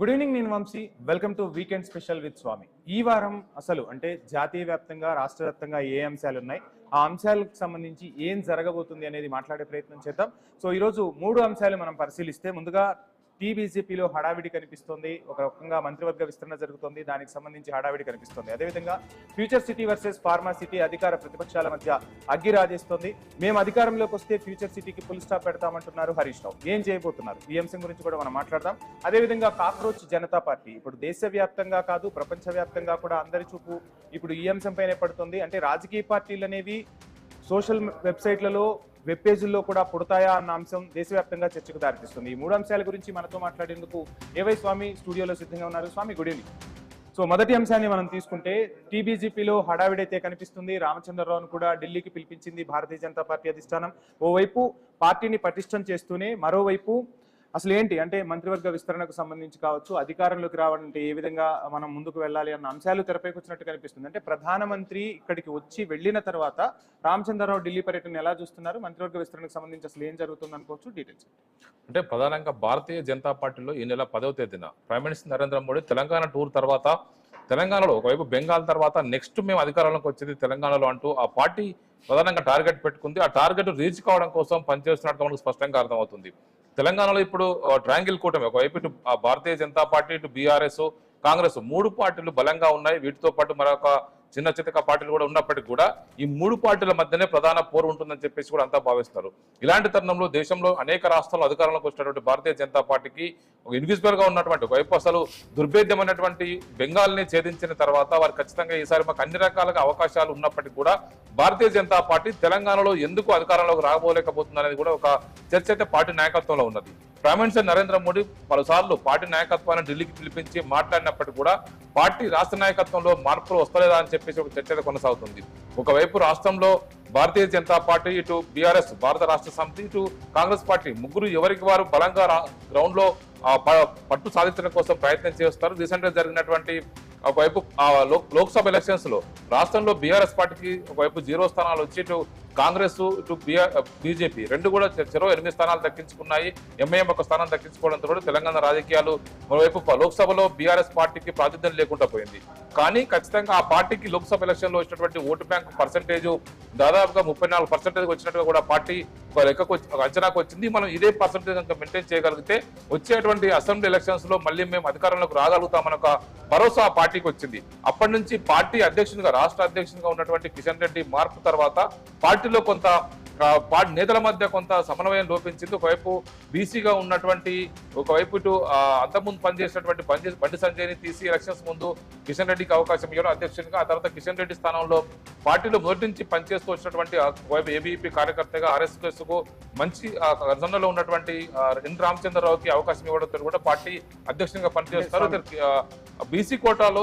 Good evening, నేను Vamshi. Welcome to weekend special with Swami. ఈ వారం అసలు అంటే జాతీయ వ్యాప్తంగా రాష్ట్ర వ్యాప్తంగా ఏ అంశాలు ఉన్నాయి, ఆ అంశాలకు సంబంధించి ఏం జరగబోతుంది అనేది మాట్లాడే ప్రయత్నం చేద్దాం. సో ఈరోజు 3 అంశాలు మనం పరిశీలిస్తే, ముందుగా టీబీజేపీలో హడావిడి కనిపిస్తుంది. ఒక రకంగా మంత్రివర్గ విస్తరణ జరుగుతుంది, దానికి సంబంధించి హడావిడి కనిపిస్తుంది. అదేవిధంగా future city versus pharma city అధికార ప్రతిపక్షాల మధ్య అగ్గి రాజేస్తోంది. మేము అధికారంలోకి వస్తే ఫ్యూచర్ సిటీకి ఫుల్ స్టాప్ పెడతామంటున్నారు హరీష్ రావు. ఏం చేయబోతున్నారు, ఈ అంశం గురించి కూడా మనం మాట్లాడదాం. అదేవిధంగా కాక్రోచ్ జనతా పార్టీ ఇప్పుడు దేశవ్యాప్తంగా కాదు, ప్రపంచవ్యాప్తంగా కూడా అందరి చూపు ఇప్పుడు ఈ అంశంపైనే పడుతుంది. అంటే రాజకీయ పార్టీలు అనేవి సోషల్ వెబ్సైట్లలో, వెబ్ పేజీల్లో కూడా పుడతాయా అన్న అంశం దేశవ్యాప్తంగా చర్చకు దారితీస్తుంది. ఈ 3 అంశాల గురించి మనతో మాట్లాడేందుకు ఏవై స్వామి స్టూడియోలో సిద్ధంగా ఉన్నారు. స్వామి, గుడ్ ఈవినింగ్. సో మొదటి అంశాన్ని మనం తీసుకుంటే, టీబీజీపీలో హడావిడైతే కనిపిస్తుంది. రామచంద్రరావును కూడా ఢిల్లీకి పిలిపించింది భారతీయ జనతా పార్టీ అధిష్టానం. ఓవైపు పార్టీని పటిష్టం చేస్తూనే, మరోవైపు అసలు ఏంటి అంటే మంత్రివర్గ విస్తరణకు సంబంధించి కావచ్చు, అధికారంలోకి రావాలంటే ఏ విధంగా మనం ముందుకు వెళ్ళాలి అన్న అంశాలు తెరపైకి వచ్చినట్టు కనిపిస్తుంది. అంటే ప్రధానమంత్రి ఇక్కడికి వచ్చి వెళ్ళిన తర్వాత రామచంద్రరావు ఢిల్లీ పర్యటన ఎలా చూస్తున్నారు, మంత్రివర్గ విస్తరణకు సంబంధించి అసలు ఏం జరుగుతుంది అనుకోవచ్చు, డీటెయిల్స్. అంటే ప్రధానంగా భారతీయ జనతా పార్టీలో ఈ నెల 10వ తేదీన prime minister Narendra Modi Telangana tour తర్వాత, తెలంగాణలో ఒకవైపు బెంగాల్ తర్వాత నెక్స్ట్ మేము అధికారంలోకి వచ్చేది తెలంగాణలో అంటూ ఆ పార్టీ ప్రధానంగా టార్గెట్ పెట్టుకుంది. ఆ టార్గెట్ రీచ్ కావడం కోసం పనిచేస్తున్నట్టు మనకు స్పష్టంగా అర్థమవుతుంది. తెలంగాణలో ఇప్పుడు ట్రయాంగిల్ కూటమి, ఒకవైపు ఇటు భారతీయ జనతా పార్టీ, ఇటు బీఆర్ఎస్, కాంగ్రెస్ 3 పార్టీలు బలంగా ఉన్నాయి. వీటితో పాటు మరొక చిన్న చితక పార్టీలు కూడా ఉన్నప్పటికీ కూడా ఈ 3 పార్టీల మధ్యనే ప్రధాన పోరు ఉంటుందని చెప్పేసి కూడా అంతా భావిస్తారు. ఇలాంటి తరుణంలో దేశంలో అనేక రాష్ట్రాల్లో అధికారంలోకి వచ్చినటువంటి భారతీయ జనతా పార్టీకి ఒక ఇన్విజిబుల్ గా ఉన్నటువంటి, ఒకవైపు అసలు దుర్భేద్యమైనటువంటి బెంగాల్ని ఛేదించిన తర్వాత వారు ఖచ్చితంగా ఈసారి మాకు అన్ని రకాలుగా అవకాశాలు ఉన్నప్పటికీ కూడా భారతీయ జనతా పార్టీ తెలంగాణలో ఎందుకు అధికారంలోకి రాబోలేకపోతుంది అనేది కూడా ఒక చర్చ అయితే పార్టీ నాయకత్వంలో ఉన్నది. ప్రైమ్ మినిస్టర్ నరేంద్ర మోడీ పలుసార్లు పార్టీ నాయకత్వాన్ని ఢిల్లీకి పిలిపించి మాట్లాడినప్పటికీ కూడా పార్టీ రాష్ట్ర నాయకత్వంలో మార్పులు వస్తలేదా అని చెప్పేసి ఒక చర్చ కొనసాగుతుంది. ఒకవైపు రాష్ట్రంలో భారతీయ జనతా పార్టీ, ఇటు బీఆర్ఎస్ భారత రాష్ట్ర సమితి, ఇటు కాంగ్రెస్ పార్టీ ముగ్గురు ఎవరికి వారు బలంగా గ్రౌండ్ లో పట్టు సాధించడం కోసం ప్రయత్నం చేస్తారు. రీసెంట్ గా జరిగినటువంటి ఒకవైపు లోక్సభ ఎలక్షన్స్ లో రాష్ట్రంలో బీఆర్ఎస్ పార్టీకి ఒకవైపు 0 స్థానాలు వచ్చి, ఇటు కాంగ్రెస్, ఇటు బీజేపీ రెండు కూడా చెరో 8 స్థానాలు దక్కించుకున్నాయి. ఎంఐఎం 1 స్థానం దక్కించుకోవడంతో కూడా తెలంగాణ రాజకీయాలు మరోవైపు లోక్సభలో బీఆర్ఎస్ పార్టీకి ప్రాతినిధ్యం లేకుండా పోయింది. కానీ ఖచ్చితంగా ఆ పార్టీకి లోక్సభ ఎలక్షన్ లో వచ్చినటువంటి ఓటు బ్యాంక్ పర్సెంటేజ్ దాదాపుగా 34% వచ్చినట్టుగా కూడా పార్టీ ఒక లెక్కకు ఒక అంచనాకు వచ్చింది. మనం ఇదే పర్సెంటేజ్ కనుక మెయింటైన్ చేయగలిగితే వచ్చేటువంటి అసెంబ్లీ ఎలక్షన్స్ లో మళ్ళీ మేము అధికారంలోకి రాగలుగుతామని ఒక భరోసా ఆ పార్టీకి వచ్చింది. అప్పటి నుంచి పార్టీ అధ్యక్షునిగా, రాష్ట్ర అధ్యక్షునిగా ఉన్నటువంటి కిషన్ రెడ్డి మార్పు తర్వాత పార్టీలో కొంత నేతల మధ్య కొంత సమన్వయం లోపించింది. ఒకవైపు బీసీగా ఉన్నటువంటి, ఒకవైపు ఇటు అంతకుముందు పనిచేసినటువంటి బండి సంజయ్ని తీసి ఎలక్షన్స్ ముందు కిషన్ రెడ్డికి అవకాశం ఇవ్వడం అధ్యక్షునిగా, ఆ తర్వాత కిషన్ రెడ్డి స్థానంలో పార్టీలో మొదటి నుంచి పనిచేస్తూ వచ్చినటువంటి ఒకవైపు ఏబీపీ కార్యకర్తగా ఆర్ఎస్ఎస్ కు మంచి గతంలో ఉన్నటువంటి ఎన్ రామచంద్రరావుకి అవకాశం ఇవ్వడంతో కూడా పార్టీ అధ్యక్షునిగా పనిచేస్తారు. బీసీ కోటాలో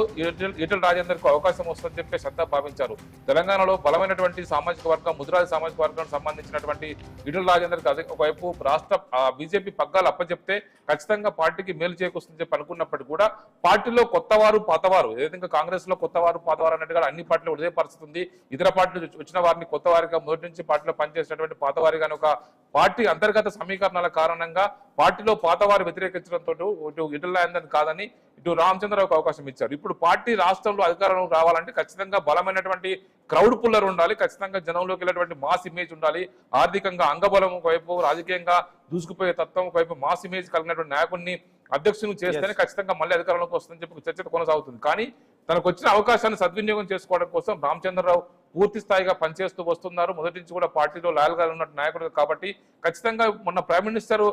ఈటెల రాజేందర్ కు అవకాశం వస్తుందని చెప్పేసి అంతా భావించారు. తెలంగాణలో బలమైనటువంటి సామాజిక వర్గం, ముదిరాజు సామాజిక వర్గానికి సంబంధించినటువంటి ఈటెల రాజేందర్ కి ఒకవైపు రాష్ట్ర బీజేపీ పగ్గాలు అప్పచెప్తే ఖచ్చితంగా పార్టీకి మేలు చేకూరుస్తుందని చెప్పి అనుకున్నప్పటికీ కూడా పార్టీలో కొత్తవారు పాతవారు, ఏదైతే కాంగ్రెస్ లో కొత్తవారు పాతవారు అన్నట్టుగా అన్ని పార్టీలు ఇదే పరిస్థితి ఉంది. ఇతర పార్టీలు వచ్చిన వారిని కొత్త వారిగా, మొదటి నుంచి పార్టీలో పనిచేసినటువంటి పాతవారిగా ఒక పార్టీ అంతర్గత సమీకరణాల కారణంగా పార్టీలో పాతవారు వ్యతిరేకించడంతో ఇటు ఈటెల రాజేందర్ కాదని ఇటు రామచంద్రరావుకు అవకాశం ఇచ్చారు. ఇప్పుడు పార్టీ రాష్ట్రంలో అధికారంలోకి రావాలంటే ఖచ్చితంగా బలమైనటువంటి క్రౌడ్ పుల్లర్ ఉండాలి, ఖచ్చితంగా జనంలోకి వెళ్ళేటువంటి మాస్ ఇమేజ్ ఉండాలి. ఆర్థికంగా అంగబలం ఒకవైపు, రాజకీయంగా దూసుకుపోయే తత్వం ఒకవైపు, మాస్ ఇమేజ్ కలిగినటువంటి నాయకుడిని అధ్యక్షుని చేస్తేనే ఖచ్చితంగా మళ్ళీ అధికారంలోకి వస్తుందని చెప్పి చర్చ కొనసాగుతుంది. కానీ తనకు వచ్చిన అవకాశాన్ని సద్వినియోగం చేసుకోవడం కోసం రామచంద్రరావు పూర్తి స్థాయిగా పనిచేస్తూ వస్తున్నారు. మొదటి నుంచి కూడా పార్టీలో లాయల్ గా ఉన్న నాయకుడు కాబట్టి ఖచ్చితంగా మొన్న ప్రైమ్ మినిస్టర్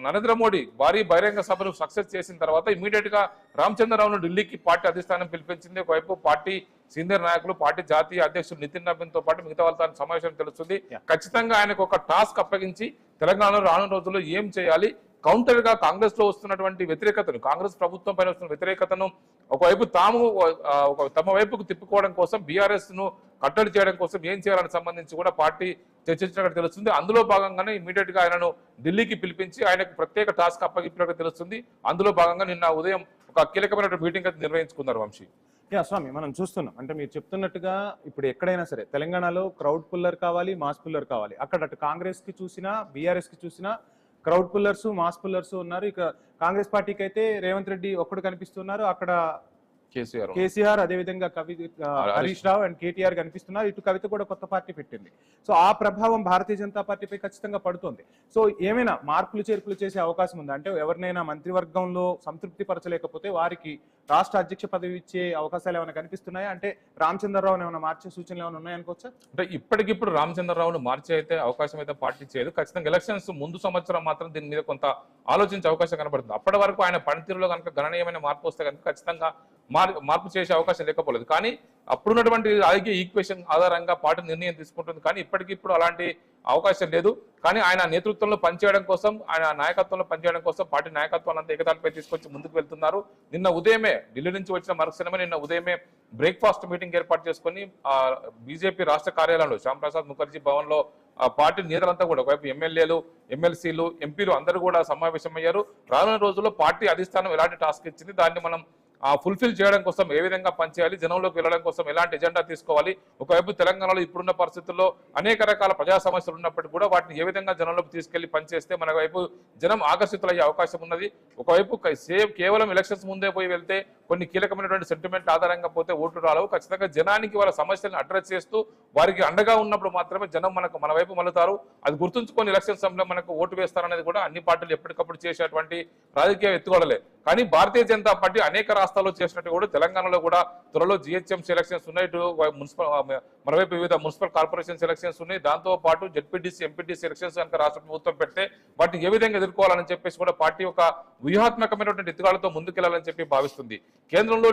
నరేంద్ర మోడీ భారీ బహిరంగ సభను సక్సెస్ చేసిన తర్వాత ఇమీడియట్ గా రామచంద్రరావును ఢిల్లీకి పార్టీ అధిష్టానం పిలిపించింది. ఒకవైపు పార్టీ సీనియర్ నాయకులు, పార్టీ జాతీయ అధ్యక్షుడు నితిన్ నబీన్ తో పాటు మిగతా వాళ్ళతో సమావేశం తెలుస్తుంది. ఖచ్చితంగా ఆయనకు ఒక టాస్క్ అప్పగించి తెలంగాణలో రానున్న రోజుల్లో ఏం చేయాలి, కౌంటర్ గా కాంగ్రెస్ లో వస్తున్నటువంటి వ్యతిరేకతను, కాంగ్రెస్ ప్రభుత్వం పైన వస్తున్న వ్యతిరేకతను ఒకవైపు తమ వైపుకు తిప్పుకోవడం కోసం, బీఆర్ఎస్ ను కట్టడి చేయడం కోసం ఏం చేయాలని సంబంధించి కూడా పార్టీ చర్చించినట్టు తెలుస్తుంది. అందులో భాగంగానే ఇమీడియట్ గా ఆయనను ఢిల్లీకి పిలిపించి ఆయనకు ప్రత్యేక టాస్క్ అప్పగిప్పినట్టు తెలుస్తుంది. అందులో భాగంగా నిన్న ఉదయం ఒక కీలకమైన మీటింగ్ అయితే నిర్వహించుకున్నారు వంశీ. స్వామి, మనం చూస్తున్నాం అంటే మీరు చెప్తున్నట్టుగా ఇప్పుడు ఎక్కడైనా సరే తెలంగాణలో క్రౌడ్ పుల్లర్ కావాలి, మాస్ పుల్లర్ కావాలి. అక్కడ అటు కాంగ్రెస్ కి చూసినా, బీఆర్ఎస్ కి చూసినా క్రౌడ్ పుల్లర్స్, మాస్ పుల్లర్స్ ఉన్నారు. ఇక కాంగ్రెస్ పార్టీకి అయితే రేవంత్ రెడ్డి ఒక్కడు కనిపిస్తున్నారు. అక్కడ కేసీఆర్, అదేవిధంగా హరీష్ రావు అండ్ కేటీఆర్ కనిపిస్తున్నారు. ఇటు కవిత కూడా కొత్త పార్టీ పెట్టింది. సో ఆ ప్రభావం భారతీయ జనతా పార్టీపై ఖచ్చితంగా పడుతుంది. సో ఏమైనా మార్పులు చేర్పులు చేసే అవకాశం ఉందా? అంటే ఎవరినైనా మంత్రివర్గంలో సంతృప్తి పరచలేకపోతే వారికి రాష్ట్ర అధ్యక్ష పదవి ఇచ్చే అవకాశాలు ఏమైనా కనిపిస్తున్నాయా? అంటే రామచంద్రరావుని ఏమైనా మార్చే సూచనలు ఏమైనా ఉన్నాయనుకోవచ్చా? అంటే ఇప్పటికిప్పుడు రామచంద్రరావును మార్చే అయితే అవకాశం అయితే పార్టీ చేయదు. ఖచ్చితంగా ఎలక్షన్స్ ముందు సంవత్సరం మాత్రం దీని మీద కొంత ఆలోచించే అవకాశం కనబడుతుంది. అప్పటి వరకు ఆయన పనితీరులో కనుక గణనీయమైన మార్పు వస్తే కనుక ఖచ్చితంగా మార్పు చేసే అవకాశం లేకపోలేదు. కానీ అప్పుడున్నటువంటి రాజకీయ ఈక్వేషన్ ఆధారంగా పార్టీ నిర్ణయం తీసుకుంటుంది. కానీ ఇప్పటికిప్పుడు అలాంటి అవకాశం లేదు. కానీ ఆయన నేతృత్వంలో పనిచేయడం కోసం, ఆయన నాయకత్వంలో పనిచేయడం కోసం పార్టీ నాయకత్వాన్ని అంతా ఏకతాటిపై తీసుకొచ్చి ముందుకు వెళ్తున్నారు. నిన్న ఉదయమే ఢిల్లీ నుంచి వచ్చిన మరుక్షణమే నిన్న ఉదయమే బ్రేక్ఫాస్ట్ మీటింగ్ ఏర్పాటు చేసుకుని బీజేపీ రాష్ట్ర కార్యాలయంలో శ్యామ్ ప్రసాద్ ముఖర్జీ భవన్ లో పార్టీ నేతలంతా కూడా ఒకవైపు ఎమ్మెల్యేలు, ఎమ్మెల్సీలు, ఎంపీలు అందరూ కూడా సమావేశమయ్యారు. రానున్న రోజుల్లో పార్టీ అధిష్టానం ఎలాంటి టాస్క్ ఇచ్చింది, దాన్ని మనం ఫుల్ఫిల్ చేయడం కోసం ఏ విధంగా పనిచేయాలి, జనంలోకి వెళ్ళడం కోసం ఎలాంటి ఎజెండా తీసుకోవాలి, ఒకవైపు తెలంగాణలో ఇప్పుడున్న పరిస్థితుల్లో అనేక రకాల ప్రజా సమస్యలు ఉన్నప్పటికీ కూడా వాటిని ఏ విధంగా జనంలోకి తీసుకెళ్లి పనిచేస్తే మన వైపు జనం ఆకర్షితులయ్యే అవకాశం ఉన్నది. ఒకవైపు కేవలం ఎలక్షన్స్ ముందే పోయి వెళ్తే కొన్ని కీలకమైనటువంటి సెంటిమెంట్ ఆధారంగా పోతే ఓట్లు రాలవు. ఖచ్చితంగా జనానికి వాళ్ళ సమస్యలను అడ్రస్ చేస్తూ వారికి అండగా ఉన్నప్పుడు మాత్రమే జనం మన వైపు మలుతారు. అది గుర్తుంచుకొని ఎలక్షన్ సమయంలో మనకు ఓటు వేస్తారనేది కూడా అన్ని పార్టీలు ఎప్పటికప్పుడు చేసేటువంటి రాజకీయ ఎత్తుగడలే. కానీ భారతీయ జనతా పార్టీ అనేక రాష్ట్రాల్లో చేసినట్టు కూడా తెలంగాణలో కూడా త్వరలో జిహెచ్ఎంసీ ఎలక్షన్స్ ఉన్నాయి, మరోవైపు వివిధ మున్సిపల్ కార్పొరేషన్స్ ఎలక్షన్స్ ఉన్నాయి. దాంతో పాటు జెడ్పీటీసీ, ఎంపీటీసీ ఎలక్షన్స్ కనుక రాష్ట్ర ప్రభుత్వం పెడితే వాటిని ఏ విధంగా ఎదుర్కోవాలని చెప్పేసి కూడా పార్టీ ఒక వ్యూహాత్మకమైనటువంటి ఎత్తుగాలతో ముందుకెళ్లాలని చెప్పి భావిస్తుంది. కేంద్రంలో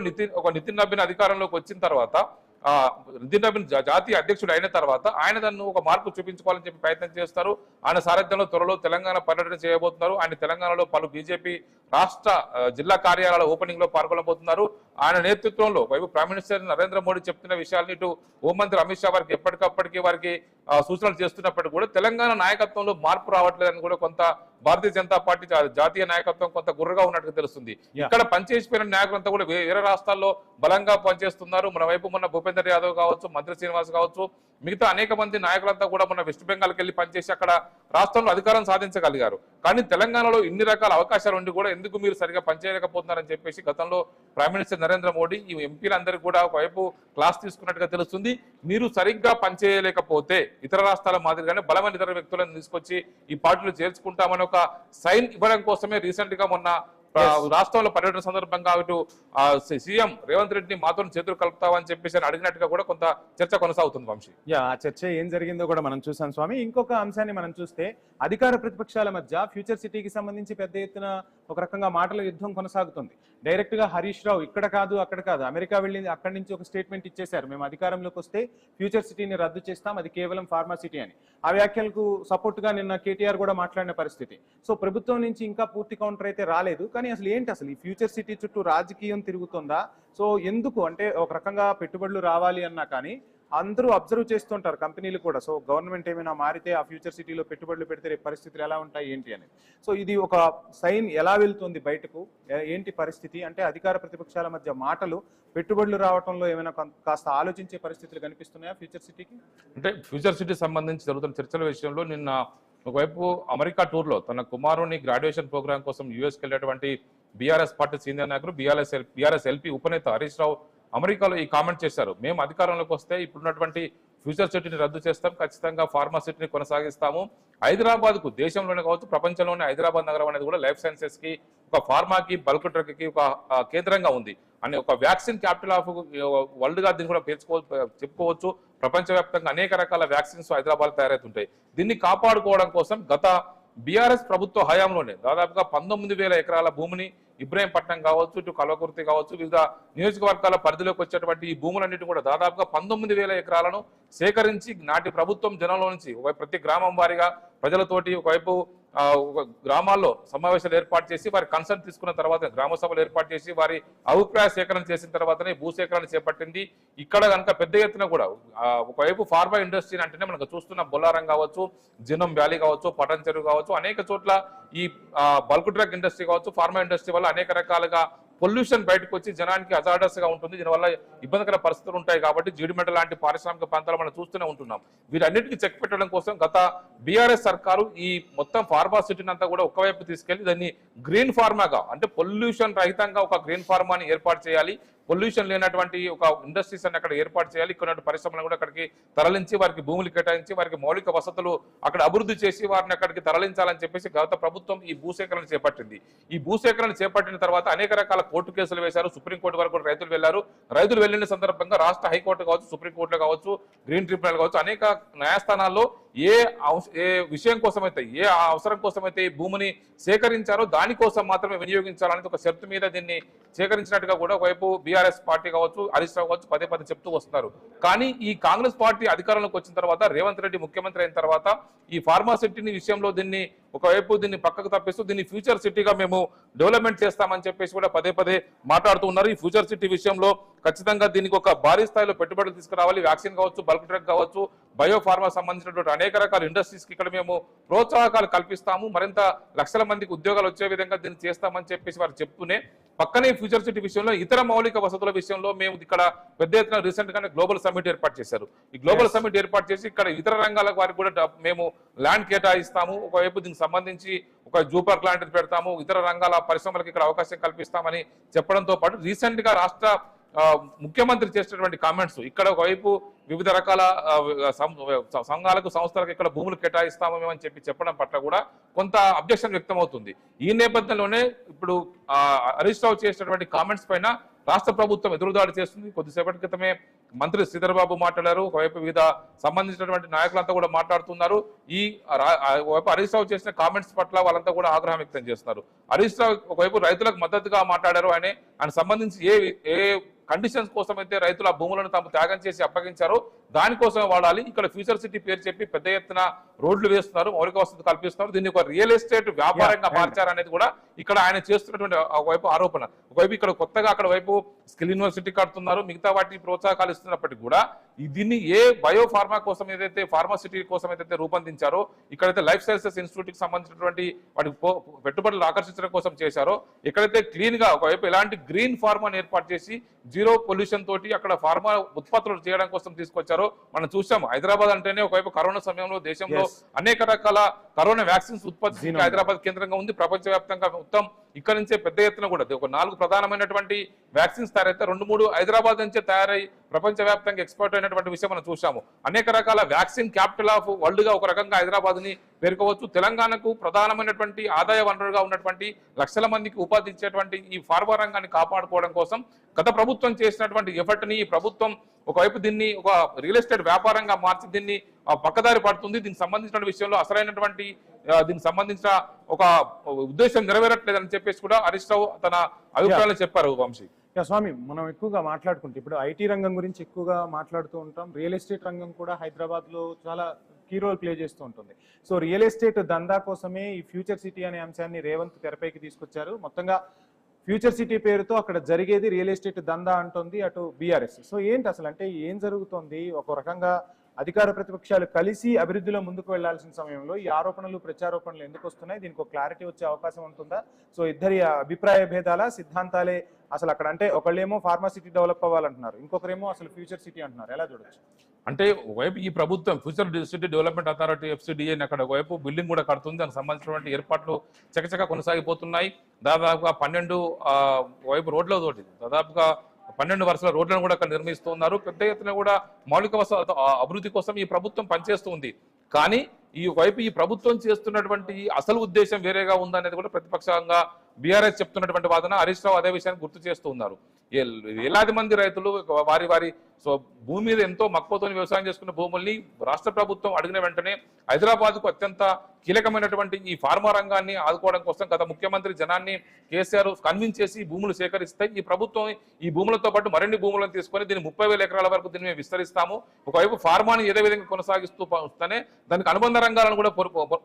నితిన్ నబీన్ అధికారంలోకి వచ్చిన తర్వాత నితిన్ నబీన్ జాతీయ అధ్యక్షుడు అయిన తర్వాత ఆయన దాన్ని ఒక మార్పు చూపించుకోవాలని చెప్పి ప్రయత్నం చేస్తారు. ఆయన సారథ్యంలో త్వరలో తెలంగాణ పర్యటన చేయబోతున్నారు. ఆయన తెలంగాణలో పలు బీజేపీ రాష్ట్ర జిల్లా కార్యాలయాల ఓపెనింగ్ లో పాల్గొనబోతున్నారు. ఆయన నేతృత్వంలో వైపు ప్రైమ్ మినిస్టర్ నరేంద్ర మోడీ చెప్తున్న విషయాలను ఇటు హోంమంత్రి అమిత్ షా వారికి ఎప్పటికప్పటికి వారికి సూచనలు చేస్తున్నప్పటికీ కూడా తెలంగాణ నాయకత్వంలో మార్పు రావట్లేదని కూడా కొంత భారతీయ జనతా పార్టీ జాతీయ నాయకత్వం కొంత గుర్రగా ఉన్నట్టుగా తెలుస్తుంది. ఇక్కడ పనిచేసిపోయిన నాయకులంతా కూడా వేరే రాష్ట్రాల్లో బలంగా పనిచేస్తున్నారు. మన వైపు మొన్న భూపేందర్ యాదవ్ కావచ్చు, మంత్రి శ్రీనివాస్ కావచ్చు, మిగతా అనేక మంది నాయకులంతా కూడా మన వెస్ట్ బెంగాల్కి వెళ్ళి పనిచేసి అక్కడ రాష్ట్రంలో అధికారం సాధించగలిగారు. కానీ తెలంగాణలో ఇన్ని రకాల అవకాశాలు ఉండి కూడా ఎందుకు మీరు సరిగా పనిచేయలేకపోతున్నారని చెప్పేసి గతంలో ప్రైమ్ మినిస్టర్ నరేంద్ర మోడీ ఈ ఎంపీలందరికీ కూడా ఒకవైపు క్లాస్ తీసుకున్నట్టుగా తెలుస్తుంది. మీరు సరిగ్గా పనిచేయలేకపోతే ఇతర రాష్ట్రాల మాదిరిగానే బలమైన ఇతర వ్యక్తులను తీసుకొచ్చి ఈ పార్టీలో చేర్చుకుంటామని ఒక సైన్ ఇవ్వడం కోసమే రీసెంట్ గా మొన్న రాష్ట్రంలో పర్యటన సందర్భంగా ఇటు సీఎం రేవంత్ రెడ్డిని మాతో చేతులు కలుపుతామని చెప్పేసి అడిగినట్టుగా కూడా కొంత చర్చ కొనసాగుతుంది. వంశీ, ఆ చర్చ ఏం జరిగిందో కూడా మనం చూసాం స్వామి. ఇంకొక అంశాన్ని మనం చూస్తే అధికార ప్రతిపక్షాల మధ్య ఫ్యూచర్ సిటీకి సంబంధించి పెద్ద ఎత్తున ఒక రకంగా మాటల యుద్ధం కొనసాగుతుంది. డైరెక్ట్ గా హరీష్ రావు ఇక్కడ కాదు అక్కడ కాదు అమెరికా వెళ్ళింది, అక్కడి నుంచి ఒక స్టేట్మెంట్ ఇచ్చేశారు, మేము అధికారంలోకి వస్తే ఫ్యూచర్ సిటీని రద్దు చేస్తాం, అది కేవలం ఫార్మా సిటీ అని. ఆ వ్యాఖ్యలకు సపోర్ట్ గా నిన్న కేటీఆర్ కూడా మాట్లాడిన పరిస్థితి. సో ప్రభుత్వం నుంచి ఇంకా పూర్తి కౌంటర్ అయితే రాలేదు. కానీ అసలు ఏంటి, అసలు ఈ ఫ్యూచర్ సిటీ చుట్టూ రాజకీయం తిరుగుతుందా? సో ఎందుకు అంటే ఒక రకంగా పెట్టుబడులు రావాలి అన్నా కానీ అందరూ అబ్జర్వ్ చేస్తుంటారు, కంపెనీలు కూడా. సో గవర్నమెంట్ ఏమైనా మారితే ఆ ఫ్యూచర్ సిటీలో పెట్టుబడులు పెడితే రేపు పరిస్థితులు ఎలా ఉంటాయి ఏంటి అని. సో ఇది ఒక సైన్ ఎలా వెళ్తుంది బయటకు, ఏంటి పరిస్థితి అంటే అధికార ప్రతిపక్షాల మధ్య మాటలు పెట్టుబడులు రావడంలో ఏమైనా కాస్త ఆలోచించే పరిస్థితులు కనిపిస్తున్నాయా ఫ్యూచర్ సిటీకి? అంటే ఫ్యూచర్ సిటీ సంబంధించి జరుగుతున్న చర్చల విషయంలో నిన్న ఒకవైపు అమెరికా టూర్ లో తన కుమారుని గ్రాడ్యుయేషన్ ప్రోగ్రామ్ కోసం యుఎస్కి వెళ్ళేటువంటి బీఆర్ఎస్ పార్టీ సీనియర్ నాయకులు బీఆర్ఎస్ ఎల్పీ ఉపనేత హరీష్ రావు అమెరికాలో ఈ కామెంట్ చేశారు. మేము అధికారంలోకి వస్తే ఇప్పుడున్నటువంటి ఫ్యూచర్ సిటీని రద్దు చేస్తాం, ఖచ్చితంగా ఫార్మా సిటీని కొనసాగిస్తాము. హైదరాబాద్ కు దేశంలోనే కావచ్చు ప్రపంచంలోనే హైదరాబాద్ నగరం అనేది కూడా లైఫ్ సైన్సెస్ కి, ఒక ఫార్మాకి, బల్క్ డ్రగ్ కి ఒక కేంద్రంగా ఉంది అని ఒక వ్యాక్సిన్ క్యాపిటల్ ఆఫ్ వరల్డ్ గా దీన్ని కూడా చెప్పుకోవచ్చు. ప్రపంచవ్యాప్తంగా అనేక రకాల వ్యాక్సిన్స్ హైదరాబాద్ తయారవుతుంటాయి. దీన్ని కాపాడుకోవడం కోసం గత బీఆర్ఎస్ ప్రభుత్వ హయాంలోనే దాదాపుగా 19,000 ఎకరాల భూమిని ఇబ్రాహీంపట్నం కావచ్చు, ఇటు కల్వకుర్తి కావచ్చు, వివిధ నియోజకవర్గాల పరిధిలోకి వచ్చేటువంటి ఈ భూములన్నింటినీ కూడా దాదాపుగా 19,000 ఎకరాలను సేకరించి నాటి ప్రభుత్వం జనంలో నుంచి ప్రతి గ్రామం వారిగా ప్రజలతోటి ఒకవైపు గ్రామాల్లో సమావేశాలు ఏర్పాటు చేసి వారి కన్సల్ట్ తీసుకున్న తర్వాత గ్రామ సభలు ఏర్పాటు చేసి వారి అభిప్రాయ సేకరణ చేసిన తర్వాతనే భూసేకరణ చేపట్టింది. ఇక్కడ కనుక పెద్ద ఎత్తున కూడా ఒకవైపు ఫార్మా ఇండస్ట్రీ అంటేనే మనకు చూస్తున్న బొల్లారం కావచ్చు, జిన్నం వ్యాలీ కావచ్చు, పటన్ చెరువు కావచ్చు, అనేక చోట్ల ఈ బల్క్ డ్రగ్ ఇండస్ట్రీ కావచ్చు, ఫార్మా ఇండస్ట్రీ వల్ల అనేక రకాలుగా పొల్యూషన్ బయటకు వచ్చి జనానికి హజార్డస్ గా ఉంటుంది, దీనివల్ల ఇబ్బందికర పరిస్థితులు ఉంటాయి. కాబట్టి జీడిమెట్ట లాంటి పారిశ్రామిక ప్రాంతాలు మనం చూస్తూనే ఉంటున్నాం. వీటన్నిటికీ చెక్ పెట్టడం కోసం గత బీఆర్ఎస్ సర్కారు ఈ మొత్తం ఫార్మాసిటీని అంతా కూడా ఒకవైపు తీసుకెళ్లి దాన్ని గ్రీన్ ఫార్మాగా, అంటే పొల్యూషన్ రహితంగా ఒక గ్రీన్ ఫార్మాని ఏర్పాటు చేయాలి, పొల్యూషన్ లేనటువంటి ఒక ఇండస్ట్రీస్ అని అక్కడ ఏర్పాటు చేయాలి, ఇక్కడ పరిశ్రమలను కూడా అక్కడికి తరలించి వారికి భూములు కేటాయించి వారికి మౌలిక వసతులు అక్కడ అభివృద్ధి చేసి వారిని అక్కడికి తరలించాలని చెప్పేసి గత ప్రభుత్వం ఈ భూసేకరణ చేపట్టింది. ఈ భూసేకరణ చేపట్టిన తర్వాత అనేక రకాల కోర్టు కేసులు వేశారు, సుప్రీంకోర్టు వరకు కూడా రైతులు వెళ్లారు. రైతులు వెళ్లిన సందర్భంగా రాష్ట్ర హైకోర్టు కావచ్చు, సుప్రీంకోర్టులో కావచ్చు, గ్రీన్ ట్రిబ్యునల్ కావచ్చు, అనేక న్యాయస్థానాల్లో ఏ విషయం కోసమైతే, ఏ అవసరం కోసమైతే ఈ భూమిని సేకరించారో దానికోసం మాత్రమే వినియోగించాలనేది ఒక షరతు మీద దీన్ని సేకరించినట్టుగా కూడా ఒకవైపు బీఆర్ఎస్ పార్టీ కావచ్చు, హరీష్ రావు కావచ్చు పదే పదే చెప్తూ వస్తున్నారు. కానీ ఈ కాంగ్రెస్ పార్టీ అధికారంలోకి వచ్చిన తర్వాత, రేవంత్ రెడ్డి ముఖ్యమంత్రి అయిన తర్వాత ఈ ఫార్మాసిటీ విషయంలో దీన్ని ఒకవైపు దీన్ని పక్కకు తప్పిస్తూ దీన్ని ఫ్యూచర్ సిటీగా మేము డెవలప్మెంట్ చేస్తామని చెప్పేసి కూడా పదే పదే మాట్లాడుతూ ఉన్నారు. ఈ ఫ్యూచర్ సిటీ విషయంలో ఖచ్చితంగా దీనికి ఒక భారీ స్థాయిలో పెట్టుబడులు తీసుకురావాలి. వ్యాక్సిన్ కావచ్చు, బల్క్ డ్రగ్ కావచ్చు, బయోఫార్మా సంబంధించినటువంటి అనేక రకాల ఇండస్ట్రీస్ కి ఇక్కడ మేము ప్రోత్సాహకాలు కల్పిస్తాము, మరింత లక్షల మందికి ఉద్యోగాలు వచ్చే విధంగా దీన్ని చేస్తామని చెప్పేసి వారు చెప్తూనే పక్కనే ఫ్యూచర్ సిటీ విషయంలో ఇతర మౌలిక వసతుల విషయంలో మేము ఇక్కడ పెద్ద ఎత్తున రీసెంట్ గానే గ్లోబల్ సమ్మిట్ ఏర్పాటు చేశారు. ఈ గ్లోబల్ సమ్మిట్ ఏర్పాటు చేసి ఇక్కడ ఇతర రంగాల వారికి కూడా మేము ల్యాండ్ కేటాయిస్తాము, ఒకవైపు దీనికి సంబంధించి ఒక జూ పార్క్ లాంటిది పెడతాము, ఇతర రంగాల పరిశ్రమలకు ఇక్కడ అవకాశం కల్పిస్తామని చెప్పడంతో పాటు రీసెంట్ గా రాష్ట్ర ముఖ్యమంత్రి చేసినటువంటి కామెంట్స్, ఇక్కడ ఒకవైపు వివిధ రకాల సంఘాలకు సంస్థలకు ఇక్కడ భూములు కేటాయిస్తామని చెప్పి చెప్పడం పట్ల కూడా కొంత అబ్జెక్షన్ వ్యక్తమవుతుంది. ఈ నేపథ్యంలోనే ఇప్పుడు హరీష్ రావు చేసినటువంటి కామెంట్స్ పైన రాష్ట్ర ప్రభుత్వం ఎదురుదాడి చేస్తుంది. కొద్దిసేపటి క్రితమే మంత్రి శ్రీధర్ బాబు మాట్లాడారు, ఒకవైపు వివిధ సంబంధించినటువంటి నాయకులంతా కూడా మాట్లాడుతున్నారు. ఈ ఒకవైపు హరీష్ రావు చేసిన కామెంట్స్ పట్ల వాళ్ళంతా కూడా ఆగ్రహం వ్యక్తం చేస్తున్నారు. హరీష్ రావు ఒకవైపు రైతులకు మద్దతుగా మాట్లాడారు, ఆయన సంబంధించి ఏ కండిషన్స్ కోసం అయితే రైతుల భూములను తాము త్యాగం చేసి అప్పగించారో దానికోసమే వాడాలి. ఇక్కడ ఫ్యూచర్ సిటీ పేరు చెప్పి పెద్ద ఎత్తున రోడ్లు వేస్తున్నారు, మౌలిక వసతులు కల్పిస్తున్నారు, దీన్ని ఒక రియల్ ఎస్టేట్ వ్యాపారంగా మార్చారనేది కూడా ఇక్కడ ఆయన చేస్తున్నటువంటి ఒకవైపు ఆరోపణ. ఒకవైపు ఇక్కడ కొత్తగా అక్కడ వైపు స్కిల్ యూనివర్సిటీ కడుతున్నారు, మిగతా వాటిని ప్రోత్సాహకాలు ఇస్తున్నప్పటికీ కూడా దీన్ని ఏ బయోఫార్మా కోసం ఏదైతే ఫార్మాసిటీ కోసం ఏదైతే రూపొందించారో, ఇక్కడైతే లైఫ్ సైన్సెస్ ఇన్స్టిట్యూట్ కి సంబంధించినటువంటి వాటి పెట్టుబడులు ఆకర్షించడం కోసం చేశారో, ఎక్కడైతే క్లీన్ గా ఒకవైపు ఎలాంటి గ్రీన్ ఫార్మాని ఏర్పాటు చేసి జీరో పొల్యూషన్ తోటి అక్కడ ఫార్మా ఉత్పత్తులు చేయడం కోసం తీసుకొచ్చారో మనం చూసాం. హైదరాబాద్ అంటేనే ఒకవైపు కరోనా సమయంలో దేశంలో అనేక రకాల కరోనా వ్యాక్సిన్స్ ఉత్పత్తి హైదరాబాద్ కేంద్రంగా ఉంది. ప్రపంచవ్యాప్తంగా మొత్తం ఇక్కడ నుంచే పెద్ద ఎత్తున కూడా ఒక 4 ప్రధానమైనటువంటి వ్యాక్సిన్స్ తయారైతే 2-3 హైదరాబాద్ నుంచే తయారై ప్రపంచవ్యాప్తంగా ఎక్స్పోర్ట్ అయినటువంటి విషయం మనం చూసాము. అనేక రకాల వ్యాక్సిన్ క్యాపిటల్ ఆఫ్ వరల్డ్ గా ఒక రకంగా హైదరాబాద్ ని పేర్కోవచ్చు. తెలంగాణకు ప్రధానమైనటువంటి ఆదాయ వనరుగా ఉన్నటువంటి లక్షల మందికి ఉపాధి ఇచ్చేటువంటి ఈ ఫార్మా రంగాన్ని కాపాడుకోవడం కోసం గత ప్రభుత్వం చేసినటువంటి ఎఫర్ట్ ని ఈ ప్రభుత్వం ఒకవైపు దీన్ని ఒక రియల్ ఎస్టేట్ వ్యాపారంగా మార్చి దీన్ని పక్కదారి పడుతుంది. దీనికి సంబంధించిన విషయంలో అసలైనటువంటి దీనికి సంబంధించిన ఒక ఉద్దేశం నెరవేరట్లేదని చెప్పేసి కూడా హరీష్ రావు తన అభిప్రాయాలు చెప్పారు. వంశీ స్వామి, మనం ఎక్కువగా మాట్లాడుకుంటే ఇప్పుడు ఐటీ రంగం గురించి ఎక్కువగా మాట్లాడుతూ ఉంటాం. రియల్ ఎస్టేట్ రంగం కూడా హైదరాబాద్ లో చాలా కీ రోల్ ప్లే చేస్తూ ఉంటుంది. సో రియల్ ఎస్టేట్ దందా కోసమే ఈ ఫ్యూచర్ సిటీ అనే అంశాన్ని రేవంత్ తెరపైకి తీసుకొచ్చారు. మొత్తంగా ఫ్యూచర్ సిటీ పేరుతో అక్కడ జరిగేది రియల్ ఎస్టేట్ దందా అంటుంది అటు బీఆర్ఎస్. సో ఏంటి అసలు, అంటే ఏం జరుగుతోంది? ఒక రకంగా అధికార ప్రతిపక్షాలు కలిసి అభివృద్ధిలో ముందుకు వెళ్లాల్సిన సమయంలో ఈ ఆరోపణలు ప్రత్యారోపణలు ఎందుకు వస్తున్నాయి? దీనికి ఒక క్లారిటీ వచ్చే అవకాశం ఉంటుందా? సో ఇద్దరి అభిప్రాయ భేదాల సిద్ధాంతాలే అసలు అక్కడ, అంటే ఒకళ్ళేమో ఫార్మాసిటీ డెవలప్ అవ్వాలంటున్నారు, ఇంకొకరేమో అసలు ఫ్యూచర్ సిటీ అంటున్నారు. ఎలా చూడొచ్చు? అంటే ఒకవైపు ఈ ప్రభుత్వం future city development authority FCDA అక్కడ ఒకవైపు బిల్డింగ్ కూడా కడుతుంది, దానికి సంబంధించినటువంటి ఏర్పాట్లు చకచకా కొనసాగిపోతున్నాయి. దాదాపుగా 12 వైపు రోడ్ల తోటి దాదాపుగా 12 వరుసల రోడ్లను కూడా అక్కడ నిర్మిస్తున్నారు. పెద్ద ఎత్తున కూడా మౌలిక వసతుల అభివృద్ధి కోసం ఈ ప్రభుత్వం పనిచేస్తుంది. కానీ ఈ వైపు ఈ ప్రభుత్వం చేస్తున్నటువంటి అసలు ఉద్దేశం వేరేగా ఉందనేది కూడా ప్రతిపక్షంగా బీఆర్ఎస్ చెప్తున్నటువంటి వాదన. హరీష్ రావు అదే విషయాన్ని గుర్తు చేస్తూ ఉన్నారు. వేలాది మంది రైతులు వారి భూమి మీద ఎంతో మక్కువతో వ్యవసాయం చేసుకున్న భూముల్ని రాష్ట్ర ప్రభుత్వం అడిగిన వెంటనే హైదరాబాద్కు అత్యంత కీలకమైనటువంటి ఈ ఫార్మా రంగాన్ని ఆదుకోవడం కోసం గత ముఖ్యమంత్రి జనాన్ని కేసీఆర్ కన్విన్స్ చేసి భూములు సేకరిస్తే ఈ ప్రభుత్వం ఈ భూములతో పాటు మరిన్ని భూములను తీసుకొని దీన్ని 30,000 ఎకరాల వరకు దీన్ని మేము విస్తరిస్తాము. ఒకవైపు ఫార్మాని ఏదే విధంగా కొనసాగిస్తూ వస్తేనే దానికి అనుబంధ రంగాలను కూడా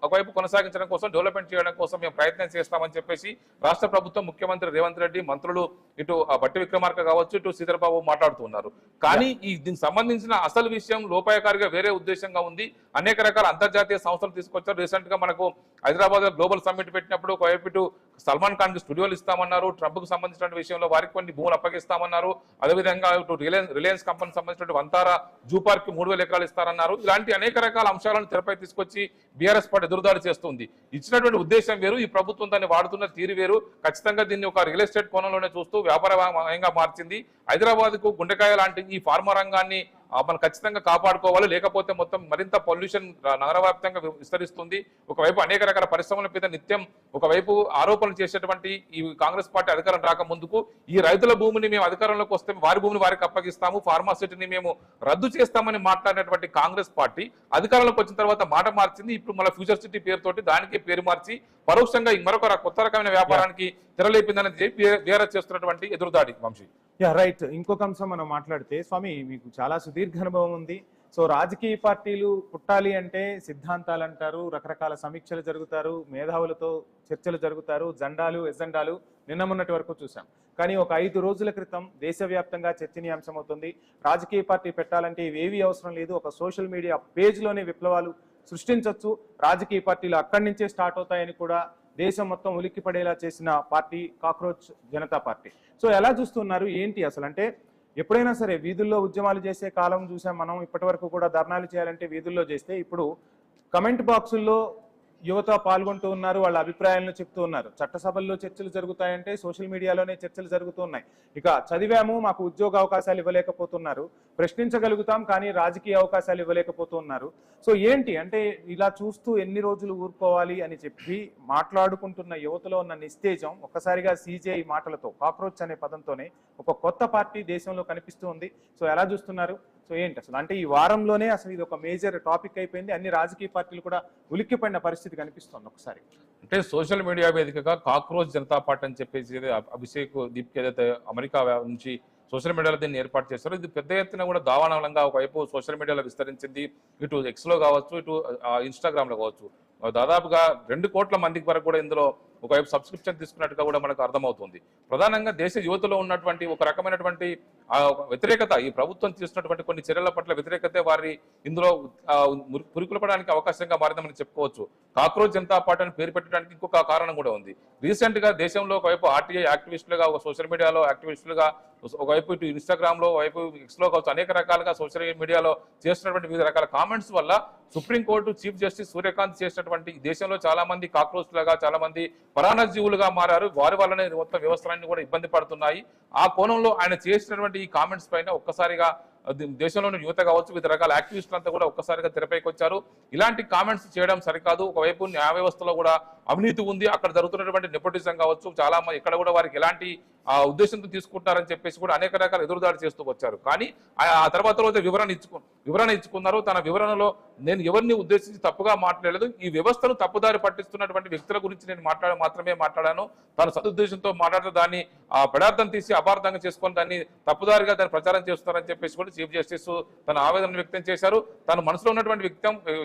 ఒకవైపు కొనసాగించడం కోసం, డెవలప్మెంట్ చేయడం కోసం మేము ప్రయత్నం చేస్తామని చెప్పేసి రాష్ట్ర ప్రభుత్వం ముఖ్యమంత్రి రేవంత్ రెడ్డి, మంత్రులు ఇటు బట్టి విక్రమార్క కావచ్చు, ఇటు శ్రీధర్ బాబు మాట్లాడుతున్నారు. కానీ దీనికి సంబంధించిన అసలు విషయం లోపాయకారిగా వేరే ఉద్దేశంగా ఉంది. అనేక రకాల అంతర్జాతీయ సంస్థలు తీసుకొచ్చారు. రీసెంట్ గా మనకు హైదరాబాద్ గ్లోబల్ సమ్మిట్ పెట్టినప్పుడు ఒకవైపు ఇటు సల్మాన్ ఖాన్ కి స్టూడియోలు ఇస్తామన్నారు, ట్రంప్ కు సంబంధించిన విషయంలో వారికి కొన్ని భూములు అప్పగిస్తామన్నారు, అదేవిధంగా ఇటు రిలయన్స్ కంపెనీకి సంబంధించిన వంతారా జూ పార్క్ 3,000 ఎకరాలు ఇస్తారన్నారు. ఇలాంటి అనేక రకాల అంశాలను తెరపై తీసుకొచ్చి బీఆర్ఎస్ పార్టీ ఎదురుదాడి చేస్తుంది. ఇచ్చినటువంటి ఉద్దేశం వేరు, ఈ ప్రభుత్వం దాన్ని వాడుతున్న తీరు వేరు. ఖచ్చితంగా దీన్ని ఒక రియల్ ఎస్టేట్ కోణంలోనే చూస్తూ వ్యాపారంగా మార్చింది. హైదరాబాద్ కు గుండెకాయ లాంటి ఈ ఫార్మా రంగాన్ని మనం ఖచ్చితంగా కాపాడుకోవాలి, లేకపోతే మొత్తం మరింత పొల్యూషన్ నగర వ్యాప్తంగా విస్తరిస్తుంది. ఒకవైపు అనేక రకాల పరిశ్రమల మీద నిత్యం ఒకవైపు ఆరోపణలు చేసేటువంటి ఈ కాంగ్రెస్ పార్టీ అధికారం రాక ముందుకు ఈ రైతుల భూమిని మేము అధికారంలోకి వస్తే వారి భూమిని వారికి అప్పగిస్తాము, ఫార్మాసిటీని మేము రద్దు చేస్తామని మాట్లాడినటువంటి కాంగ్రెస్ పార్టీ అధికారంలోకి వచ్చిన తర్వాత మాట మార్చింది. ఇప్పుడు మళ్ళీ ఫ్యూచర్ సిటీ పేరుతోటి దానికే పేరు మార్చి పరోక్షంగా మరొక కొత్త రకమైన వ్యాపారానికి తెరలేపిందని చెప్పి బీఆర్ఎస్ చేస్తున్నటువంటి ఎదురుదాడి. వంశీ రైట్. ఇంకొక అంశం మనం మాట్లాడితే, స్వామి మీకు చాలా సుదీర్ఘ అనుభవం ఉంది. సో రాజకీయ పార్టీలు పుట్టాలి అంటే సిద్ధాంతాలు అంటారు, రకరకాల సమీక్షలు జరుగుతారు, మేధావులతో చర్చలు జరుగుతారు, జెండాలు ఎజెండాలు నిన్న మొన్నటి వరకు చూసాం. కానీ ఒక 5 రోజుల క్రితం దేశవ్యాప్తంగా చర్చనీయాంశం అవుతుంది. రాజకీయ పార్టీ పెట్టాలంటే ఇవేవి అవసరం లేదు, ఒక సోషల్ మీడియా పేజ్లోనే విప్లవాలు సృష్టించవచ్చు, రాజకీయ పార్టీలు అక్కడి నుంచే స్టార్ట్ అవుతాయని కూడా దేశం మొత్తం ఉలిక్కి పడేలా చేసిన party cockroach Janata party. So ఎలా చూస్తున్నారు, ఏంటి అసలు? అంటే ఎప్పుడైనా సరే వీధుల్లో ఉద్యమాలు చేసే కాలం చూసాం మనం. ఇప్పటి వరకు కూడా ధర్నాలు చేయాలంటే వీధుల్లో చేస్తే, ఇప్పుడు కమెంట్ బాక్సుల్లో యువత పాల్గొంటూ ఉన్నారు, వాళ్ళ అభిప్రాయాలను చెప్తూ ఉన్నారు. చట్టసభల్లో చర్చలు జరుగుతాయంటే సోషల్ మీడియాలోనే చర్చలు జరుగుతున్నాయి. ఇక చదివాము, మాకు ఉద్యోగ అవకాశాలు ఇవ్వలేకపోతున్నారు, ప్రశ్నించగలుగుతాం కానీ రాజకీయ అవకాశాలు ఇవ్వలేకపోతున్నారు. సో ఏంటి అంటే ఇలా చూస్తూ ఎన్ని రోజులు ఊరుకోవాలి అని చెప్పి మాట్లాడుకుంటున్న యువతలో ఉన్న నిస్తేజం ఒక్కసారిగా సీజేఐ మాటలతో, కాక్రోచ్ అనే పదంతోనే ఒక కొత్త పార్టీ దేశంలో కనిపిస్తూ ఉంది. సో ఎలా చూస్తున్నారు? సో ఏంటి అసలు? అంటే ఈ వారంలోనే అసలు ఇది ఒక మేజర్ టాపిక్ అయిపోయింది. అన్ని రాజకీయ పార్టీలు కూడా ఉలిక్కిపడిన పరిస్థితి కనిపిస్తుంది ఒకసారి. అంటే సోషల్ మీడియా వేదికగా కాక్రోచ్ జనతా పార్టీ అని చెప్పేసి అభిషేక్ దీప్కి ఏదైతే అమెరికా నుంచి సోషల్ మీడియాలో దీన్ని ఏర్పాటు చేశారో, ఇది పెద్ద ఎత్తున కూడా దావానంగా ఒకవైపు సోషల్ మీడియాలో విస్తరించింది. ఇటు ఎక్స్లో కావచ్చు, ఇటు ఇన్స్టాగ్రామ్లో కావచ్చు. దాదాపుగా 2 కోట్ల మందికి వరకు కూడా ఇందులో ఒకవైపు సబ్స్క్రిప్షన్ తీసుకున్నట్టుగా కూడా మనకు అర్థమవుతుంది. ప్రధానంగా దేశ యువతలో ఉన్నటువంటి ఒక రకమైనటువంటి వ్యతిరేకత, ఈ ప్రభుత్వం తీసుకున్నటువంటి కొన్ని చర్యల పట్ల వ్యతిరేకతే వారి ఇందులో పురికొల్పడానికి అవకాశంగా మారిందని చెప్పుకోవచ్చు. కాక్రోచ్ జనతా పార్టీ అని పేరు పెట్టడానికి ఇంకొక కారణం కూడా ఉంది. రీసెంట్ గా దేశంలో ఒకవైపు ఆర్టీఐ యాక్టివిస్టులుగా, ఒక సోషల్ మీడియాలో యాక్టివిస్టులుగా, ఒకవైపు ఇటు ఇన్స్టాగ్రామ్ లో, వైపు ఎక్స్ లో కావచ్చు, అనేక రకాలుగా సోషల్ మీడియాలో చేస్తున్నటువంటి వివిధ రకాల కామెంట్స్ వల్ల సుప్రీంకోర్టు చీఫ్ జస్టిస్ సూర్యకాంత్ చేసినటువంటి దేశంలో చాలా మంది కాక్రోచ్ లాగా, చాలా మంది పరాన్నజీవులుగా మారారు. వారి వల్లనే మొత్తం వ్యవస్థలన్నీ కూడా ఇబ్బంది పడుతున్నాయి. ఆ కోణంలో ఆయన చేసినటువంటి ఈ కామెంట్స్ పైన ఒక్కసారిగా దేశంలోని యువత కావచ్చు, వివిధ రకాల యాక్టివిస్టులంతా కూడా ఒక్కసారిగా తెరపైకి వచ్చారు. ఇలాంటి కామెంట్స్ చేయడం సరికాదు. ఒకవైపు న్యాయ వ్యవస్థలో కూడా అవినీతి ఉంది, అక్కడ జరుగుతున్నటువంటి నెపోటిజం కావచ్చు, చాలా మంది ఇక్కడ కూడా వారికి ఎలాంటి ఉద్దేశంతో తీసుకుంటారని చెప్పేసి కూడా అనేక రకాల ఎదురుదాడి చేస్తూ వచ్చారు. కానీ ఆ తర్వాత రోజు వివరణ ఇచ్చుకున్నారు. తన వివరణలో నేను ఎవరిని ఉద్దేశించి తప్పుగా మాట్లాడలేదు, ఈ వ్యవస్థను తప్పుదారి పట్టిస్తున్నటువంటి వ్యక్తుల గురించి నేను మాత్రమే మాట్లాడాను. తన సదుద్దేశంతో మాట్లాడుతూ దాన్ని పదార్థం తీసి అపార్థంగా చేసుకొని దాన్ని తప్పుదారిగా దాన్ని ప్రచారం చేస్తున్నారని చెప్పేసి కూడా చీఫ్ జస్టిస్ తన ఆవేదన వ్యక్తం చేశారు. తన మనసులో ఉన్నటువంటి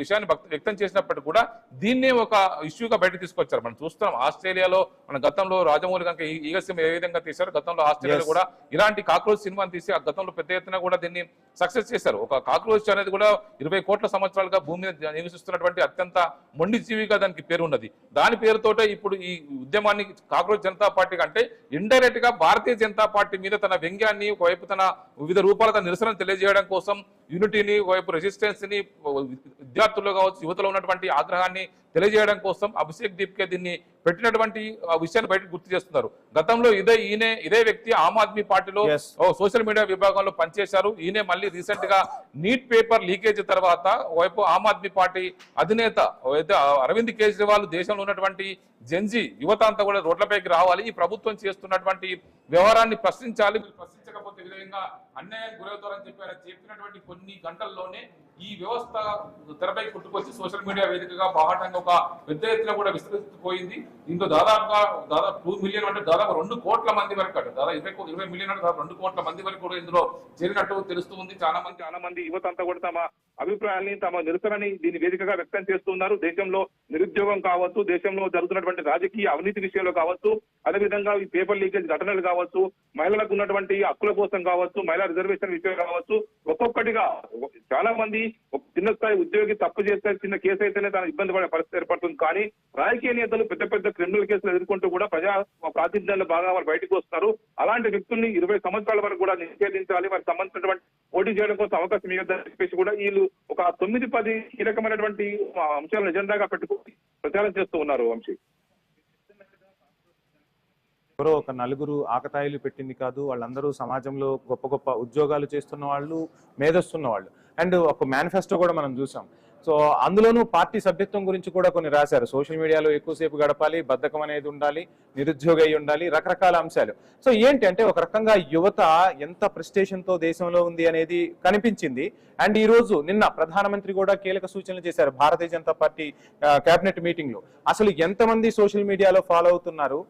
విషయాన్ని వ్యక్తం చేసినప్పటికీ కూడా దీన్నే ఒక ఇష్యూగా బయట తీసుకొచ్చారు. మనం చూస్తున్నాం ఆస్ట్రేలియాలో, మన గతంలో రాజమౌళి కనుక ఈగస్యం ఏ విధంగా తీశారు, గతంలో ఆస్ట్రేలియాలో కూడా ఇలాంటి కాక్రోచ్ సినిమాని తీసి ఆ గతంలో పెద్ద ఎత్తున కూడా దీన్ని సక్సెస్ చేశారు. ఒక కాక్రోచ్ అనేది కూడా 20 కోట్ల సంవత్సరాలుగా భూమి మీద నివసిస్తున్నటువంటి అత్యంత మొండి జీవిగా దానికి పేరు ఉన్నది. దాని పేరుతోటే ఇప్పుడు ఈ ఉద్యమాన్ని కాక్రోచ్ జనతా పార్టీ అంటే ఇండైరెక్ట్ గా భారతీయ జనతా పార్టీ మీద తన వ్యంగ్యాన్ని, ఒకవైపు తన వివిధ రూపాల నిరసన తెలియజేయడం కోసం యూనిటీని, ఒకవైపు రెసిస్టెన్స్ ని, విద్యార్థుల్లో కావచ్చు, యువతలో ఉన్నటువంటి ఆగ్రహాన్ని తెలియజేయడం కోసం అభిషేక్ దీప్కే దీన్ని పెట్టినటువంటి విషయాన్ని బయటకు గుర్తు చేస్తున్నారు. గతంలో ఇదే వ్యక్తి ఆమ్ ఆద్మీ పార్టీలో సోషల్ మీడియా విభాగంలో పనిచేశారు. ఈయనే మళ్ళీ రీసెంట్ గా నీట్ పేపర్ లీకేజ్ తర్వాత ఒకవైపు ఆమ్ ఆద్మీ పార్టీ అధినేత అరవింద్ కేజ్రీవాల్ దేశంలో ఉన్నటువంటి జెన్జీ యువత అంతా కూడా రోడ్లపైకి రావాలి, ఈ ప్రభుత్వం చేస్తున్నటువంటి వ్యవహారాన్ని ప్రశ్నించాలి, ప్రశ్నించకపోతే విధంగా అన్యాయానికి గురవుతారని చెప్పి ఆయన చెప్పినటువంటి కొన్ని గంటల్లోనే ఈ వ్యవస్థ తెరపై పుట్టుకొచ్చి సోషల్ మీడియా వేదికగా బాహాటంగా ఒక పెద్ద ఎత్తున కూడా విస్తరిస్తుపోయింది. ఇందులో దాదాపు 2 మిలియన్ అంటే దాదాపు 2 కోట్ల మంది వరకు, దాదాపు 20 మిలియన్ అంటే దాదాపు 2 కోట్ల మంది వరకు కూడా ఇందులో చేరినట్టు తెలుస్తూ ఉంది. చాలా మంది యువత అంతా కూడా తమ అభిప్రాయాన్ని, తమ నిరసనని దీని వేదికగా వ్యక్తం చేస్తున్నారు. దేశంలో నిరుద్యోగం కావచ్చు, దేశంలో జరుగుతున్నటువంటి రాజకీయ అవినీతి విషయంలో కావచ్చు, అదేవిధంగా ఈ పేపర్ లీకేజ్ ఘటనలు కావచ్చు, మహిళలకు ఉన్నటువంటి హక్కుల కోసం కావచ్చు, మహిళా రిజర్వేషన్ విషయం కావచ్చు, ఒక్కొక్కటిగా చాలా మంది ఒక చిన్న స్థాయి ఉద్యోగి తప్పు చేస్తే చిన్న కేసు అయితేనే తన ఇబ్బంది పడే పరిస్థితి ఏర్పడుతుంది. కానీ రాజకీయ నేతలు పెద్ద పెద్ద క్రిమినల్ కేసులు ఎదుర్కొంటూ కూడా ప్రజా ప్రాతినిధ్యంలో బాగా వారు బయటకు వస్తారు. అలాంటి వ్యక్తుల్ని 20 సంవత్సరాల వరకు కూడా నిషేధించాలి, వారికి సంబంధించినటువంటి పోటీ చేయడం కోసం అవకాశం ఇవ్వద్దని చెప్పేసి కూడా వీళ్ళు ఒక 9-10 కీలకమైనటువంటి అంశాలను ఎజెండాగా పెట్టుకుని ప్రచారం చేస్తూ ఉన్నారు. వంశీ, ఎవరో ఒక నలుగురు ఆకతాయిలు పెట్టింది కాదు, వాళ్ళందరూ సమాజంలో గొప్ప గొప్ప ఉద్యోగాలు చేస్తున్న వాళ్ళు, మేధస్తున్న వాళ్ళు. అండ్ ఒక మేనిఫెస్టో కూడా మనం చూసాం. సో అందులోనూ పార్టీ సభ్యత్వం గురించి కూడా కొన్ని రాశారు. సోషల్ మీడియాలో ఎక్కువసేపు గడపాలి, బద్ధకం అనేది ఉండాలి, నిరుద్యోగ అయి ఉండాలి, రకరకాల అంశాలు. సో ఏంటి అంటే ఒక రకంగా యువత ఎంత ప్రెస్టేషన్తో దేశంలో ఉంది అనేది కనిపించింది. అండ్ ఈ రోజు నిన్న ప్రధానమంత్రి కూడా కీలక సూచనలు చేశారు Bharatiya Janata party cabinet meeting లో. అసలు ఎంతమంది సోషల్ మీడియాలో ఫాలో అవుతున్నారు,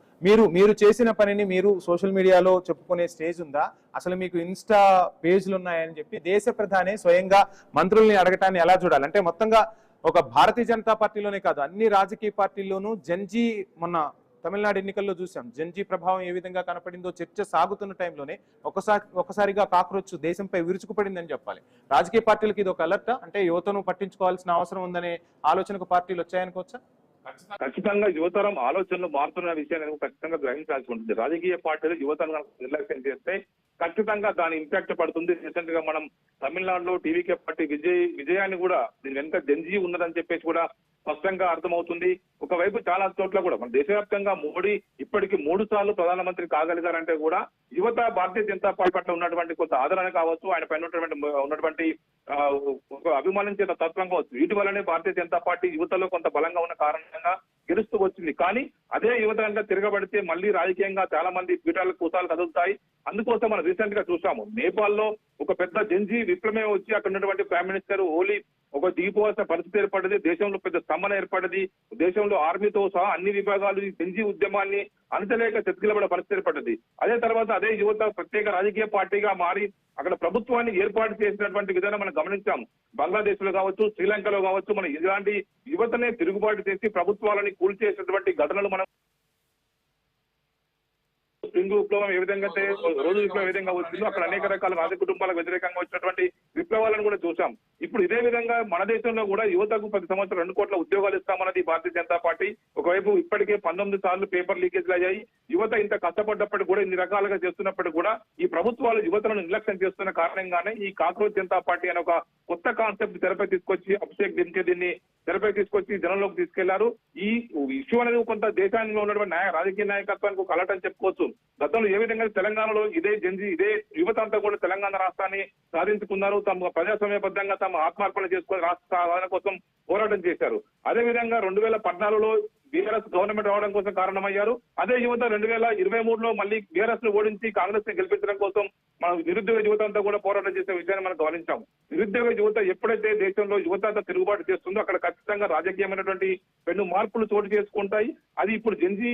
మీరు చేసిన పనిని మీరు సోషల్ మీడియాలో చెప్పుకునే స్టేజ్ ఉందా, అసలు మీకు ఇన్స్టా పేజ్లు ఉన్నాయని చెప్పి దేశ ప్రధాని స్వయంగా మంత్రుల్ని అడగటాన్ని ఎలా చూడాలి? అంటే మొత్తంగా ఒక భారతీయ జనతా పార్టీలోనే కాదు, అన్ని రాజకీయ పార్టీల్లోనూ జంజీ, మొన్న తమిళనాడు ఎన్నికల్లో చూసాం జంజీ ప్రభావం ఏ విధంగా కనపడిందో చర్చ సాగుతున్న టైంలోనే ఒకసారిగా కాక్రోచ్ దేశంపై విరుచుకుపడిందని చెప్పాలి. రాజకీయ పార్టీలకు ఇది ఒక అలర్ట్, అంటే యువతను పట్టించుకోవాల్సిన అవసరం ఉందనే ఆలోచనకు పార్టీలు వచ్చాయనుకోవచ్చా? ఖచ్చితంగా యువతరం ఆలోచనలు మారుతున్న విషయాన్ని ఖచ్చితంగా గ్రహించాల్సి ఉంటుంది. రాజకీయ పార్టీలు యువతను నిర్లక్ష్యం చేస్తే ఖచ్చితంగా దాని ఇంపాక్ట్ పడుతుంది. రీసెంట్ గా మనం తమిళనాడులో టీవీకే పార్టీ విజయాన్ని కూడా దీని వెనుక జంజీ ఉన్నదని చెప్పేసి కూడా స్పష్టంగా అర్థమవుతుంది. ఒకవైపు చాలా చోట్ల కూడా మన దేశవ్యాప్తంగా మోడీ ఇప్పటికి 3 సార్లు ప్రధానమంత్రి కాగలిగారంటే కూడా యువత భారతీయ జనతా పార్టీ పట్ల ఉన్నటువంటి కొంత ఆదరణ కావచ్చు, ఆయన పైన ఉన్నటువంటి ఒక అభిమానించే తత్వం కావచ్చు, వీటి వల్లనే భారతీయ జనతా పార్టీ యువతలో కొంత బలంగా ఉన్న కారణంగా గెలుస్తూ వచ్చింది. కానీ అదే యువత కనుక తిరగబడితే మళ్ళీ రాజకీయంగా చాలా మంది పీఠాలకు కూతాలు కదులుతాయి. అందుకోసం మనం రీసెంట్ గా చూసాము, నేపాల్లో ఒక పెద్ద జంజీ విప్లవమే వచ్చి అక్కడ ఉన్నటువంటి ప్రైమ్ మినిస్టర్ ఓలీ ఒక దిగిపోవాల్సిన పరిస్థితి ఏర్పడింది. దేశంలో పెద్ద స్తంభన ఏర్పడింది. దేశంలో ఆర్మీతో సహా అన్ని విభాగాలు ఈ జంజీ ఉద్యమాన్ని అణచలేక చతికిలబడే పరిస్థితి ఏర్పడింది. అదే తర్వాత అదే యువత ప్రత్యేక రాజకీయ పార్టీగా మారి అక్కడ ప్రభుత్వాన్ని ఏర్పాటు చేసినటువంటి విధానం మనం గమనించాం. బంగ్లాదేశ్ లో కావచ్చు, శ్రీలంకలో కావచ్చు, మనం ఇలాంటి యువతనే తిరుగుబాటు చేసి ప్రభుత్వాలని కూల్చేసినటువంటి ఘటనలు మనం స్ప్రింగ్ విప్లవం ఏ విధంగా రోజు విప్లవం ఏ విధంగా వచ్చిందో అక్కడ అనేక రకాల రాజ కుటుంబాలకు వ్యతిరేకంగా వచ్చినటువంటి విప్లవాలను కూడా చూసాం. ఇప్పుడు ఇదే విధంగా మన దేశంలో కూడా యువతకు 10 సంవత్సరాలు 2 కోట్ల ఉద్యోగాలు ఇస్తామన్నది భారతీయ జనతా పార్టీ. ఒకవైపు ఇప్పటికే 19 సార్లు పేపర్ లీకేజ్లు అయ్యాయి. యువత ఇంత కష్టపడ్డప్పటికీ కూడా, ఇన్ని రకాలుగా చేస్తున్నప్పటికీ కూడా ఈ ప్రభుత్వాలు యువతను నిర్లక్ష్యం చేస్తున్న కారణంగానే ఈ కాక్రోచ్ జనతా పార్టీ అనే ఒక కొత్త కాన్సెప్ట్ తెరపై తీసుకొచ్చి అభిషేక్ దింకే దీన్ని తెరపై తీసుకొచ్చి జనంలోకి తీసుకెళ్లారు. ఈ ఇష్యూ అనేది కొంత దేశంలో ఉన్నటువంటి రాజకీయ నాయకత్వానికి ఒక అలర్ట్ అని చెప్పుకోవచ్చు. గతంలో ఏ విధంగా తెలంగాణలో ఇదే యువత అంతా కూడా తెలంగాణ రాష్ట్రాన్ని సాధించుకున్నారు. తమ ప్రజాస్వామ్యబద్ధంగా తమ ఆత్మార్పణ చేసుకుని రాష్ట్ర సాధన కోసం పోరాటం చేశారు. అదే విధంగా 2014లో బీఆర్ఎస్ గవర్నమెంట్ రావడం కోసం కారణమయ్యారు. అదే యువత 2023లో మళ్ళీ బీఆర్ఎస్ ను ఓడించి కాంగ్రెస్ ని గెలిపించడం కోసం మనం నిరుద్యోగ యువత అంతా కూడా పోరాటం చేసే విషయాన్ని మనం గమనించాం. నిరుద్యోగ యువత ఎప్పుడైతే దేశంలో యువత అంతా తిరుగుబాటు చేస్తుందో అక్కడ ఖచ్చితంగా రాజకీయమైనటువంటి పెను మార్పులు చోటు చేసుకుంటాయి. అది ఇప్పుడు జంజీ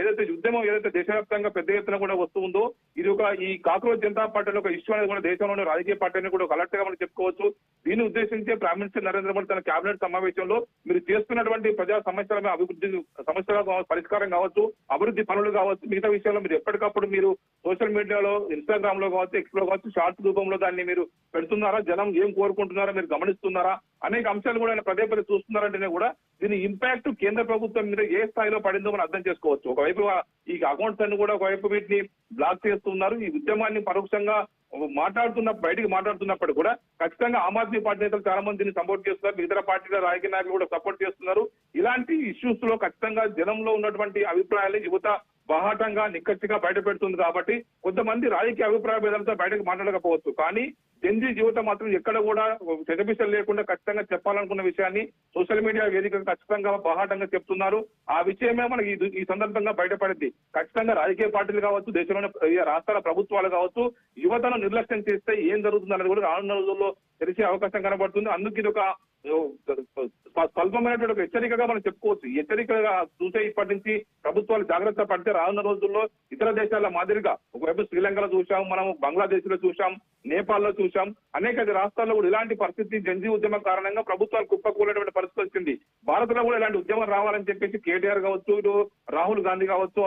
ఏదైతే ఉద్యమం ఏదైతే దేశవ్యాప్తంగా పెద్ద ఎత్తున కూడా వస్తుందో, ఇది ఈ కాక్రోచ్ జనతా పార్టీలో ఒక ఇష్యూ అనేది కూడా దేశంలోని రాజకీయ పార్టీని కూడా ఒక అలర్ట్ గా మనం చెప్పుకోవచ్చు. దీన్ని ఉద్దేశించే ప్రైమ్ మినిస్టర్ నరేంద్ర మోడీ తన కేబినెట్ సమావేశంలో మీరు చేస్తున్నటువంటి ప్రజా సమస్యల అభివృద్ధి సమస్యల పరిష్కారం కావచ్చు, అభివృద్ధి పనులు కావచ్చు, మిగతా విషయాల్లో మీరు ఎప్పటికప్పుడు మీరు సోషల్ మీడియాలో, ఇన్స్టాగ్రామ్ లో కావచ్చు, ఎక్స్ లో కావచ్చు, షార్ట్స్ రూపంలో దాన్ని మీరు పెడుతున్నారా, జనం ఏం కోరుకుంటున్నారో మీరు గమనిస్తున్నారా, అనేక అంశాలు కూడా ఆయన పదే చూస్తున్నారంటేనే కూడా దీని ఇంపాక్ట్ కేంద్ర ప్రభుత్వం మీద ఏ స్థాయిలో పడిందో మనం అర్థం చేసుకోవచ్చు. ఒకవైపు ఈ అకౌంట్స్ అన్ని కూడా ఒకవైపు వీటిని బ్లాక్ చేస్తున్నారు. ఈ ఉద్యమాన్ని పరోక్షంగా బయటికి మాట్లాడుతున్నప్పుడు కూడా ఖచ్చితంగా ఆమ్ ఆద్మీ పార్టీ నేతలు చాలా మంది దీన్ని సపోర్ట్ చేస్తున్నారు. ఇతర పార్టీల రాజకీయ నాయకులు కూడా సపోర్ట్ చేస్తున్నారు. ఇలాంటి ఇష్యూస్ లో ఖచ్చితంగా జనంలో ఉన్నటువంటి అభిప్రాయాలు యువత బాహాటంగా నిక్కచ్చిగా బయట పెడుతుంది. కాబట్టి కొంతమంది రాజకీయ అభిప్రాయ భేదాలతో బయటకు మాట్లాడకపోవచ్చు, కానీ జంజీ యువత మాత్రం ఎక్కడ కూడా చెజబిషలు లేకుండా ఖచ్చితంగా చెప్పాలనుకున్న విషయాన్ని సోషల్ మీడియా వేదికగా ఖచ్చితంగా బాహాటంగా చెప్తున్నారు. ఆ విషయమే మనకి ఈ సందర్భంగా బయటపడింది. ఖచ్చితంగా రాజకీయ పార్టీలు కావచ్చు, దేశంలోని రాష్ట్రాల ప్రభుత్వాలు కావచ్చు, యువతను నిర్లక్ష్యం చేస్తే ఏం జరుగుతుంది అనేది కూడా రానున్న రోజుల్లో తెలిసే అవకాశం కనబడుతుంది. అందుకు ఇది ఒక స్వల్పమైనటువంటి ఒక హెచ్చరికగా మనం చెప్పుకోవచ్చు. హెచ్చరికగా చూసే ఇప్పటి నుంచి ప్రభుత్వాలు జాగ్రత్త పడితే రానున్న రోజుల్లో ఇతర దేశాల మాదిరిగా ఒకవైపు శ్రీలంకలో చూసాం, మనం బంగ్లాదేశ్ లో చూసాం, నేపాల్ లో చూసాం, అనేక రాష్ట్రాల్లో కూడా ఇలాంటి పరిస్థితి జంజీ ఉద్యమం కారణంగా ప్రభుత్వాలు కుప్పకూలేటువంటి పరిస్థితి వచ్చింది. భారత్ లో కూడా ఇలాంటి ఉద్యమం రావాలని చెప్పేసి కేటీఆర్ కావచ్చు, ఇటు రాహుల్ గాంధీ కావచ్చు,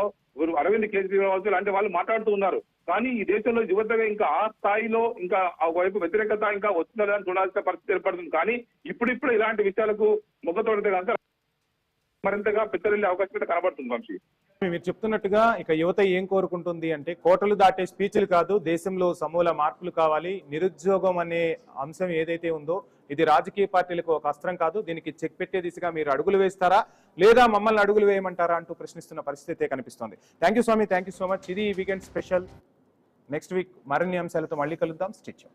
అరవింద్ కేజ్రీవాల్ కావచ్చు, ఇలాంటి వాళ్ళు మాట్లాడుతూ ఉన్నారు. కానీ ఈ దేశంలో యువతగా ఇంకా ఆ స్థాయిలో ఇంకా ఒకవైపు వ్యతిరేకత ఇంకా వస్తుందని చూడాల్సిన పరిస్థితి ఏర్పడుతుంది. కానీ ఇప్పుడిప్పుడు ఇలాంటి విషయాలకు మొగ్గతోడితే కనుక మరింతగా పెద్దరెళ్ళే అవకాశం అయితే కనబడుతుంది వంశీ. మీరు చెప్తున్నట్టుగా ఇక యువత ఏం కోరుకుంటుంది అంటే కోటలు దాటే స్పీచ్లు కాదు, దేశంలో సమూల మార్పులు కావాలి. నిరుద్యోగం అనే అంశం ఏదైతే ఉందో ఇది రాజకీయ పార్టీలకు ఒక అస్త్రం కాదు, దీనికి చెక్ పెట్టే దిశగా మీరు అడుగులు వేస్తారా లేదా మమ్మల్ని అడుగులు వేయమంటారా అంటూ ప్రశ్నిస్తున్న పరిస్థితి కనిపిస్తోంది. Thank you Swami, thank you so much. ఇది వీకెండ్ స్పెషల్. నెక్స్ట్ వీక్ మరిన్ని అంశాలతో మళ్ళీ కలుద్దాం. స్టిచ్.